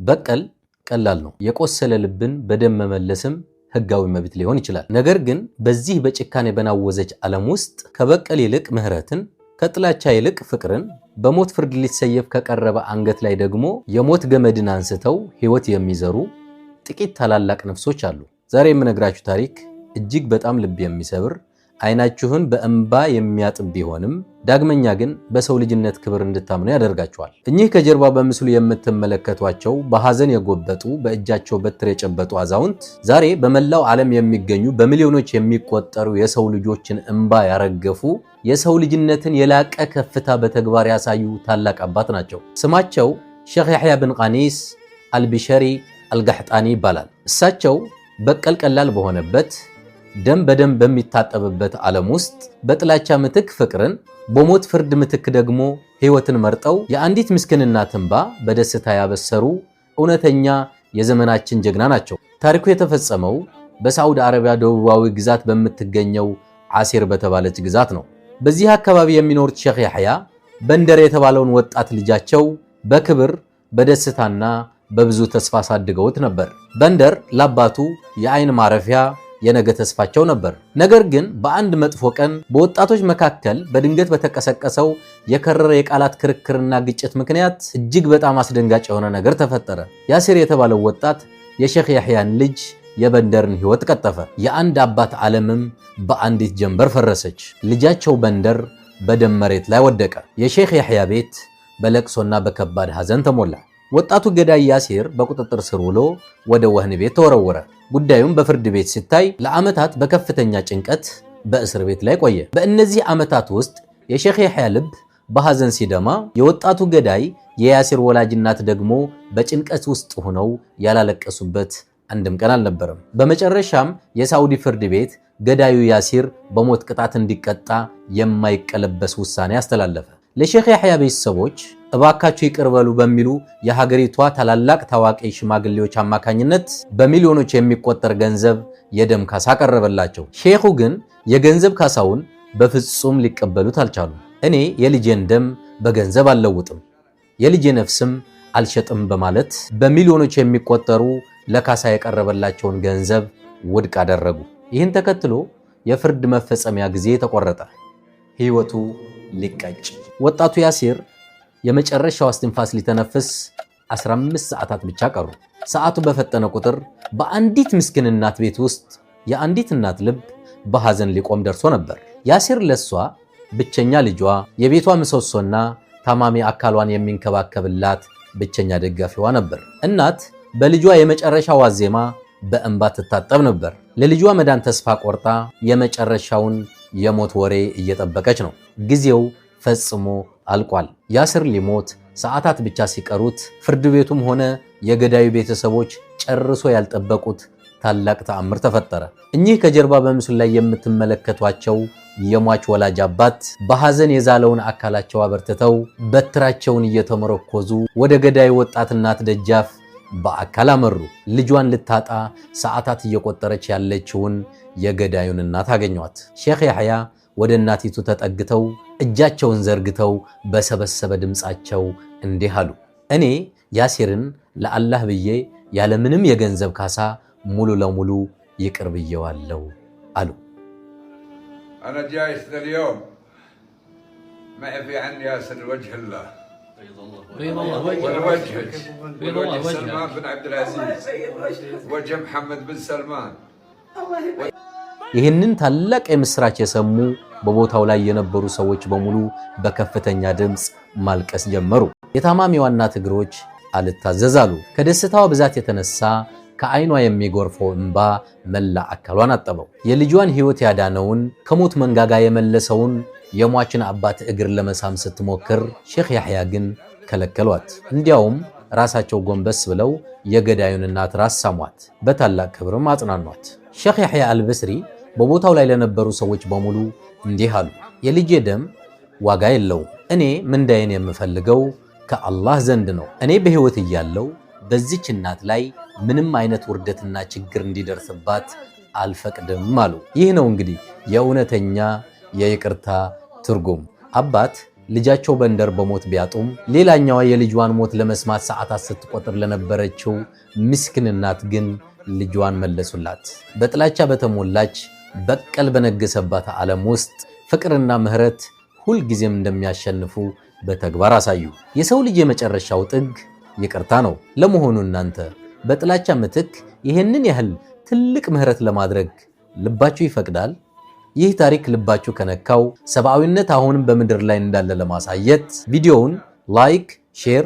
በቀል ቀላል ነው። የቆሰለ ልብን በደም መመለስም ህጋዊ መብት ሊሆን ይችላል። ነገር ግን በዚህ በጭካኔ በናወዘች ዓለም ውስጥ ከበቀል ይልቅ ምህረትን፣ ከጥላቻ ይልቅ ፍቅርን፣ በሞት ፍርድ ሊሰየፍ ከቀረበ አንገት ላይ ደግሞ የሞት ገመድን አንስተው ህይወት የሚዘሩ ጥቂት ታላላቅ ነፍሶች አሉ። ዛሬ የምነግራችሁ ታሪክ እጅግ በጣም ልብ የሚሰብር አይናችሁን በእንባ የሚያጥብ ቢሆንም ዳግመኛ ግን በሰው ልጅነት ክብር እንድታምኑ ያደርጋቸዋል። እኚህ ከጀርባ በምስሉ የምትመለከቷቸው በሐዘን የጎበጡ በእጃቸው በትር የጨበጡ አዛውንት ዛሬ በመላው ዓለም የሚገኙ በሚሊዮኖች የሚቆጠሩ የሰው ልጆችን እንባ ያረገፉ የሰው ልጅነትን የላቀ ከፍታ በተግባር ያሳዩ ታላቅ አባት ናቸው። ስማቸው ሼኽ ያሕያ ብን ቃኒስ አልቢሸሪ አልጋሕጣኒ ይባላል። እሳቸው በቀል ቀላል በሆነበት ደም በደም በሚታጠብበት ዓለም ውስጥ በጥላቻ ምትክ ፍቅርን፣ በሞት ፍርድ ምትክ ደግሞ ህይወትን መርጠው የአንዲት ምስኪን እናት እንባ በደስታ ያበሰሩ እውነተኛ የዘመናችን ጀግና ናቸው። ታሪኩ የተፈጸመው በሳዑዲ አረቢያ ደቡባዊ ግዛት በምትገኘው ዓሲር በተባለች ግዛት ነው። በዚህ አካባቢ የሚኖሩት ሼኽ ያሕያ በንደር የተባለውን ወጣት ልጃቸው በክብር በደስታና በብዙ ተስፋ አሳድገውት ነበር። በንደር ለአባቱ የአይን ማረፊያ የነገ ተስፋቸው ነበር። ነገር ግን በአንድ መጥፎ ቀን በወጣቶች መካከል በድንገት በተቀሰቀሰው የከረረ የቃላት ክርክርና ግጭት ምክንያት እጅግ በጣም አስደንጋጭ የሆነ ነገር ተፈጠረ። ያሲር የተባለው ወጣት የሼኽ ያሕያን ልጅ የበንደርን ህይወት ቀጠፈ። የአንድ አባት ዓለምም በአንዲት ጀንበር ፈረሰች። ልጃቸው በንደር በደም መሬት ላይ ወደቀ። የሼኽ ያሕያ ቤት በለቅሶና በከባድ ሐዘን ተሞላ። ወጣቱ ገዳይ ያሲር በቁጥጥር ስር ውሎ ወደ ወህኒ ቤት ተወረወረ። ጉዳዩም በፍርድ ቤት ሲታይ ለዓመታት በከፍተኛ ጭንቀት በእስር ቤት ላይ ቆየ። በእነዚህ ዓመታት ውስጥ የሼኽ ያሕያ ልብ በሐዘን ሲደማ፣ የወጣቱ ገዳይ የያሲር ወላጅ እናት ደግሞ በጭንቀት ውስጥ ሆነው ያላለቀሱበት አንድም ቀን አልነበረም። በመጨረሻም የሳዑዲ ፍርድ ቤት ገዳዩ ያሲር በሞት ቅጣት እንዲቀጣ የማይቀለበስ ውሳኔ አስተላለፈ። ለሼኽ ያሕያ ቤተሰቦች እባካችሁ ይቅር በሉ በሚሉ የሀገሪቷ ታላላቅ ታዋቂ ሽማግሌዎች አማካኝነት በሚሊዮኖች የሚቆጠር ገንዘብ የደም ካሳ ቀረበላቸው። ሼኹ ግን የገንዘብ ካሳውን በፍጹም ሊቀበሉት አልቻሉም። እኔ የልጄን ደም በገንዘብ አልለውጥም፣ የልጄ ነፍስም አልሸጥም በማለት በሚሊዮኖች የሚቆጠሩ ለካሳ የቀረበላቸውን ገንዘብ ውድቅ አደረጉ። ይህን ተከትሎ የፍርድ መፈጸሚያ ጊዜ ተቆረጠ። ህይወቱ ሊቀጭ። ወጣቱ ያሲር የመጨረሻው እስትንፋስ ሊተነፍስ 15 ሰዓታት ብቻ ቀሩ። ሰዓቱ በፈጠነ ቁጥር በአንዲት ምስኪን እናት ቤት ውስጥ የአንዲት እናት ልብ በሐዘን ሊቆም ደርሶ ነበር። ያሲር ለሷ ብቸኛ ልጇ፣ የቤቷ ምሰሶና ታማሚ አካሏን የሚንከባከብላት ብቸኛ ደጋፊዋ ነበር። እናት በልጇ የመጨረሻ ዋዜማ በእንባ ትታጠብ ነበር። ለልጇ መዳን ተስፋ ቆርጣ የመጨረሻውን የሞት ወሬ እየጠበቀች ነው። ጊዜው ፈጽሞ አልቋል። ያሲር ሊሞት ሰዓታት ብቻ ሲቀሩት ፍርድ ቤቱም ሆነ የገዳዩ ቤተሰቦች ጨርሶ ያልጠበቁት ታላቅ ተአምር ተፈጠረ። እኚህ ከጀርባ በምስሉ ላይ የምትመለከቷቸው የሟች ወላጅ አባት በሐዘን የዛለውን አካላቸው አበርትተው በትራቸውን እየተመረኮዙ ወደ ገዳዩ ወጣት እናት ደጃፍ በአካል አመሩ። ልጇን ልታጣ ሰዓታት እየቆጠረች ያለችውን የገዳዩን እናት አገኟት። ሼኽ ያሕያ ወደ እናቲቱ ተጠግተው እጃቸውን ዘርግተው በሰበሰበ ድምፃቸው እንዲህ አሉ። እኔ ያሲርን ለአላህ ብዬ ያለምንም የገንዘብ ካሳ ሙሉ ለሙሉ ይቅር ብየዋለሁ አሉ። أنا جاي اليوم ما في عني ياسر وجه الله والوجهك وجه سلمان بن عبد العزيز وجه محمد بن سلمان ይህንን ታላቅ የምስራች የሰሙ በቦታው ላይ የነበሩ ሰዎች በሙሉ በከፍተኛ ድምፅ ማልቀስ ጀመሩ። የታማሚዋ እናት እግሮች አልታዘዛሉ። ከደስታዋ ብዛት የተነሳ ከዓይኗ የሚጎርፈው እንባ መላ አካሏን አጠበው። የልጇን ሕይወት ያዳነውን ከሞት መንጋጋ የመለሰውን የሟችን አባት እግር ለመሳም ስትሞክር ሼኽ ያሕያ ግን ከለከሏት። እንዲያውም ራሳቸው ጎንበስ ብለው የገዳዩን እናት ራስ ሳሟት፣ በታላቅ ክብርም አጽናኗት። ሼኽ ያሕያ አልብስሪ በቦታው ላይ ለነበሩ ሰዎች በሙሉ እንዲህ አሉ። የልጄ ደም ዋጋ የለውም። እኔ ምንዳዬን የምፈልገው ከአላህ ዘንድ ነው። እኔ በሕይወት እያለው በዚች እናት ላይ ምንም አይነት ውርደትና ችግር እንዲደርስባት አልፈቅድም አሉ። ይህ ነው እንግዲህ የእውነተኛ የይቅርታ ትርጉም። አባት ልጃቸው በንደር በሞት ቢያጡም ሌላኛዋ የልጇን ሞት ለመስማት ሰዓታት ስትቆጥር ለነበረችው ምስኪን እናት ግን ልጇን መለሱላት። በጥላቻ በተሞላች በቀል በነገሰባት ዓለም ውስጥ ፍቅርና ምህረት ሁልጊዜም እንደሚያሸንፉ በተግባር አሳዩ። የሰው ልጅ የመጨረሻው ጥግ ይቅርታ ነው። ለመሆኑ እናንተ በጥላቻ ምትክ ይህንን ያህል ትልቅ ምህረት ለማድረግ ልባችሁ ይፈቅዳል? ይህ ታሪክ ልባችሁ ከነካው ሰብአዊነት አሁንም በምድር ላይ እንዳለ ለማሳየት ቪዲዮውን ላይክ፣ ሼር